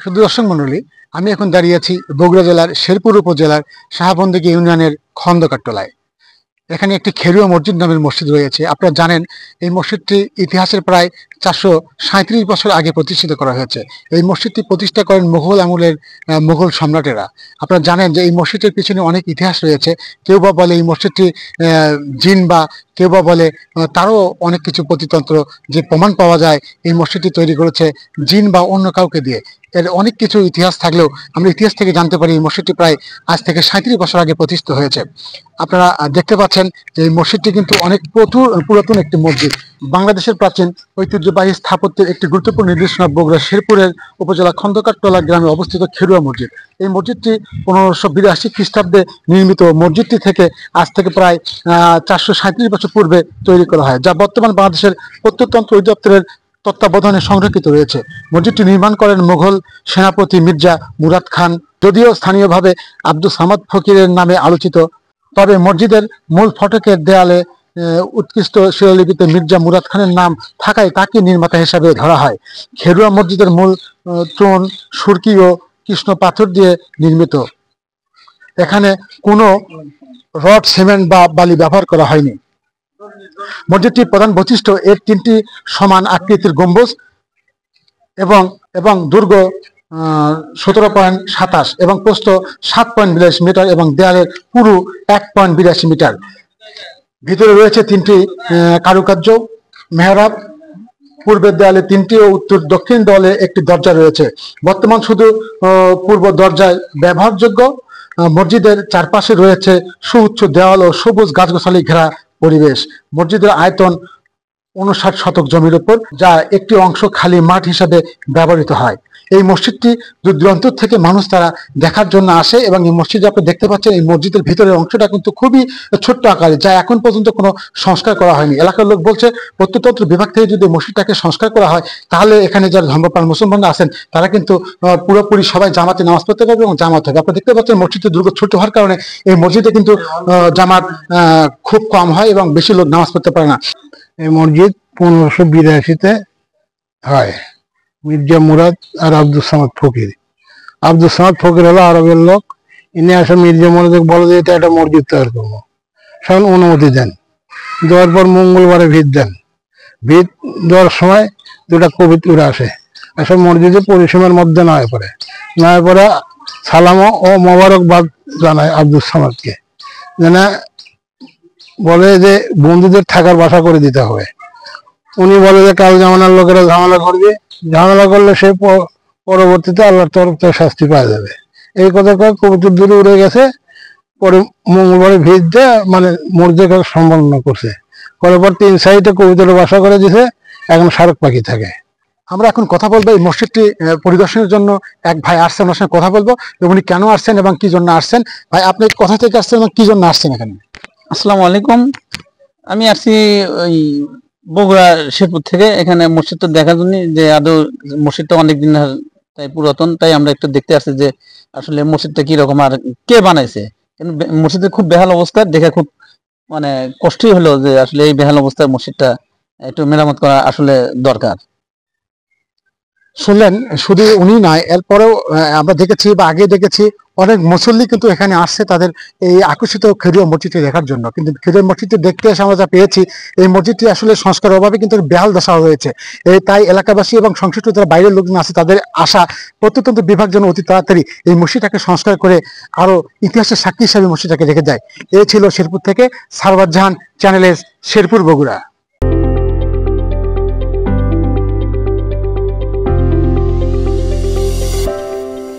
শুধু দর্শক মন্ডলী, আমি এখন দাঁড়িয়ে আছি বগুড়া জেলার শেরপুর উপজেলার শাহবন্দেগী ইউনিয়নের খন্দকারতলায়। এখানে একটি খেরুয়া মসজিদ নামের মসজিদ রয়েছে। আপনারা জানেন এই মসজিদটি ইতিহাসের প্রায় 437 বছর আগে প্রতিষ্ঠিত করা হয়েছে। এই মসজিদটি প্রতিষ্ঠা করেন মুঘল আমলের মুঘল সম্রাটেরা। আপনারা জানেন যে এই মসজিদের পিছনে অনেক ইতিহাস রয়েছে। কেউ বা বলে এই মসজিদটি জিন, বা কেউ বা বলে তারও অনেক কিছু প্রতিতন্ত্র যে প্রমাণ পাওয়া যায় এই মসজিদটি তৈরি করেছে জিন বা অন্য কাউকে দিয়ে। এর অনেক কিছু ইতিহাস থাকলেও আমরা ইতিহাস থেকে জানতে পারি এই মসজিদটি প্রায় আজ থেকে 37 বছর আগে প্রতিষ্ঠিত হয়েছে। আপনারা দেখতে পাচ্ছেন যে এই মসজিদটি কিন্তু অনেক পুরাতন একটি মসজিদ। বাংলাদেশের প্রাচীন ঐতিহ্যবাহী স্থাপত্যের একটি গুরুত্বপূর্ণ নিদর্শন বগুড়া শেরপুরের উপজেলা খন্দকারতলা গ্রামে অবস্থিত খেরুয়া মসজিদ। এই মসজিদটি 1582 খ্রিস্টাব্দে নির্মিত। মসজিদটি থেকে আজ থেকে প্রায় 437 বছর পূর্বে তৈরি করা হয়, যা বর্তমান বাংলাদেশের প্রত্নতত্ত্ব অধিদপ্তরের তত্ত্বাবধানে সংরক্ষিত রয়েছে। মসজিদটি নির্মাণ করেন মুঘল সেনাপতি মির্জা মুরাদ খান, যদিও স্থানীয়ভাবে আব্দুস সামাদ ফকিরের নামে আলোচিত। তবে মসজিদের মূল ফটকের দেয়ালে উৎকৃষ্ট শিলালিপিতে মির্জা মুরাদ খানের নাম থাকায় তাকে নির্মাতা হিসাবে ধরা হয়। খেরুয়া মসজিদের মূল চুন, সুরকি ও কৃষ্ণ পাথর দিয়ে নির্মিত। এখানে কোনো রড, সিমেন্ট বা বালি ব্যবহার করা হয়নি। মসজিদটির প্রধান বৈশিষ্ট্য এর 3টি সমান আকৃতির গম্বুজ এবং দৈর্ঘ্য 17.27 এবং প্রস্থ 7.82 মিটার এবং দেয়ালের পুরু 1.82 মিটার। ভিতরে রয়েছে 3টি কারুকার্য মেহরাব। পূর্বের দেয়ালে 3টি ও উত্তর দক্ষিণ দেয়ালে একটি দরজা রয়েছে। বর্তমান শুধু পূর্ব দরজায় ব্যবহারযোগ্য। মসজিদের চারপাশে রয়েছে সুউচ্চ দেওয়াল ও সবুজ গাছগাছালি ঘেরা পরিবেশ। মসজিদের আয়তন 59 শতক জমির উপর, যা একটি অংশ খালি মাঠ হিসাবে ব্যবহৃত হয়। এই মসজিদটি দূর দূরান্ত থেকে মানুষ তারা দেখার জন্য আসে এবং এই মসজিদে আপনি দেখতে পাচ্ছেন এই মসজিদের ভিতরের অংশটা কিন্তু খুবই ছোট্ট আকারে, যা এখন পর্যন্ত কোনো সংস্কার করা হয়নি। এলাকার লোক বলছে প্রত্নতত্ত্ব বিভাগ থেকে যদি মসজিদটাকে সংস্কার করা হয় তাহলে এখানে যারা ধর্মপ্রাণ মুসলমানরা আছেন তারা কিন্তু পুরোপুরি সবাই জামাতে নামাজ পড়তে পারবে এবং জামাত হবে। আপনি দেখতে পাচ্ছেন মসজিদের দুর্গ ছোট হওয়ার কারণে এই মসজিদে কিন্তু জামাত খুব কম হয় এবং বেশি লোক নামাজ পড়তে পারে না। এই মসজিদ 1582-তে হয়। মির্জা মুরাদ আর আব্দুস সামাদ ফকির। আব্দুস সামাদ ফকির হলো আরবের লোক। ইনি আসলে মির্জা মুরাদ বলে যে এটা একটা মসজিদ তৈরি করবো, সব অনুমতি দেন। দেওয়ার পর মঙ্গলবারে ভিত দেন। ভিত দেওয়ার সময় দুটা কবিত উড়ে আসে, আসলে মসজিদের পরিসীমার মধ্যে নয় পরে সালাম ও মোবারকবাদ জানায় আব্দুস সামাদকে, যেন বলে যে বন্ধুদের থাকার বাসা করে দিতে হবে। উনি বলে যে কাল জামানার লোকেরা ঝামেলা করবে, ঝামেলা করলে সে পরবর্তীতে আল্লাহর তরফ থেকে শাস্তি পাওয়া যাবে। এই কথা কবিতার দূরে উড়ে গেছে। পরে মঙ্গলবারে ভিত দিয়ে মানে মসজিদ সম্পন্ন করছে, করার পর 3 সাইডে কবিতার বাসা করে দিছে। এখন শারক পাখি থাকে। আমরা এখন কথা বলবো এই মসজিদটি পরিদর্শনের জন্য। এক ভাই আসছেন, ওনার সঙ্গে কথা বলবো উনি কেন আসছেন এবং কি জন্য আসছেন। ভাই, আপনি কোথা থেকে আসছেন এবং কি জন্য আসছেন এখানে? আসসালামু আলাইকুম। আমি আসছি ওই বগুড়া শেরপুর থেকে। এখানে মসজিদটা দেখার জন্য, যে আদৌ মসজিদটা অনেকদিন তাই পুরাতন, তাই আমরা একটু দেখতে আসছি যে আসলে মসজিদটা কিরকম আর কে বানাইছে। কিন্তু মসজিদের খুব বেহাল অবস্থা, দেখে খুব মানে কষ্টই হলো যে আসলে এই বেহাল অবস্থায় মসজিদটা একটু মেরামত করা আসলে দরকার। শুনলেন, শুধু উনি নয়, এরপরেও আমরা দেখেছি বা আগে দেখেছি অনেক মুসল্লি কিন্তু এখানে আসছে তাদের এই আকর্ষিত খেরুয়া মসজিদটি দেখার জন্য। কিন্তু খেরুয়া মসজিদটি দেখতে এসে আমরা যা পেয়েছি, এই মসজিদটি আসলে সংস্কারের অভাবে কিন্তু বেহাল দশা হয়েছে। তাই এলাকাবাসী এবং সংশ্লিষ্ট যারা বাইরের লোকজন আছে তাদের আশা প্রত্নতত্ত্ব বিভাগ যেন অতি তাড়াতাড়ি এই মসজিদটাকে সংস্কার করে আরো ইতিহাসের সাক্ষী হিসাবে মসজিদটাকে রেখে দেয়। এই ছিল শেরপুর থেকে সারওয়ার জাহান, চ্যানেল এস, শেরপুর, বগুড়া।